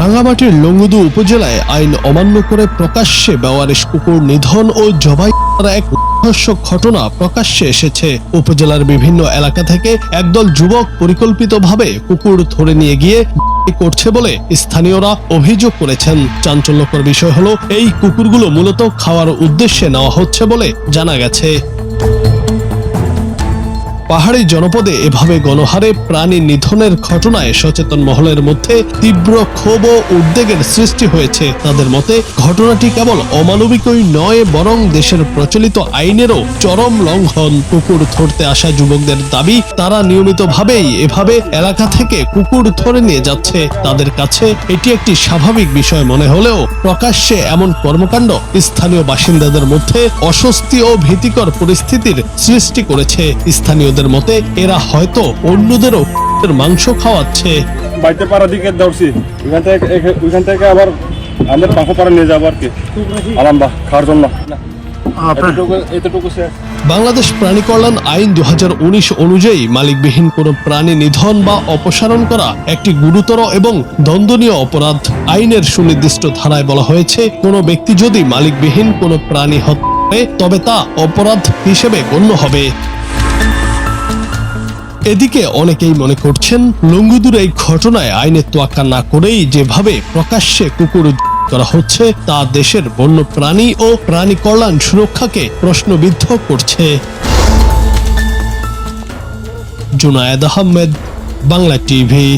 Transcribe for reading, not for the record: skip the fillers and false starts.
রাঙ্গামাটির লংগদু উপজেলায় আইন অমান্য করে প্রকাশ্যে বেওয়ারিশ কুকুর নিধন ও জবাই করার এক রহস্যক ঘটনা প্রকাশ্যে এসেছে। উপজেলার বিভিন্ন এলাকা থেকে একদল যুবক পরিকল্পিতভাবে কুকুর ধরে নিয়ে গিয়ে করছে বলে স্থানীয়রা অভিযোগ করেছেন। চাঞ্চল্যকর বিষয় হলো, এই কুকুরগুলো মূলত খাওয়ার উদ্দেশ্যে নেওয়া হচ্ছে বলে জানা গেছে। পাহাড়ি জনপদে এভাবে গণহারে প্রাণী নিধনের ঘটনায় সচেতন মহলের মধ্যে তীব্র ক্ষোভ ও উদ্বেগের সৃষ্টি হয়েছে। তাদের মতে ঘটনাটি কেবল অমানবিকই নয়, বরং দেশের প্রচলিত আইনেরও চরম লঙ্ঘন। কুকুর ধরতে আসা যুবকদের দাবি, তারা নিয়মিতভাবেই এভাবে এলাকা থেকে কুকুর ধরে নিয়ে যাচ্ছে। তাদের কাছে এটি একটি স্বাভাবিক বিষয় মনে হলেও প্রকাশ্যে এমন কর্মকাণ্ড স্থানীয় বাসিন্দাদের মধ্যে অস্বস্তি ও ভীতিকর পরিস্থিতির সৃষ্টি করেছে। স্থানীয় মতে এরা হয়তো অন্যদেরও মাংস খাওয়াচ্ছে। বাইতে পাড়া দিকে দৌড়ছি, ওইখান থেকে আবার আমাদের পাখো পাড়া নিয়ে যাবো আর কি আলামবা খাওয়ার জন্য। বাংলাদেশ প্রাণী কল্যাণ আইন 2019 অনুযায়ী মালিকবিহীন কোনো প্রাণী নিধন বা অপসারণ করা একটি গুরুতর এবং দণ্ডনীয় অপরাধ। আইনের সুনির্দিষ্ট ধারায় বলা হয়েছে, কোনো ব্যক্তি যদি মালিকবিহীন কোনো প্রাণী হত্যা করে তবে তা অপরাধ হিসেবে গণ্য হবে। এদিকে অনেকেই মনে করছেন, লংগদুর এই ঘটনায় আইনের তোয়াক্কা না করেই যেভাবে প্রকাশ্যে কুকুর করা হচ্ছে তা দেশের বন্য প্রাণী ও প্রাণী কল্যাণ সুরক্ষাকে প্রশ্নবিদ্ধ করছে। জুনায়েদ আহমেদ, বাংলা টিভি।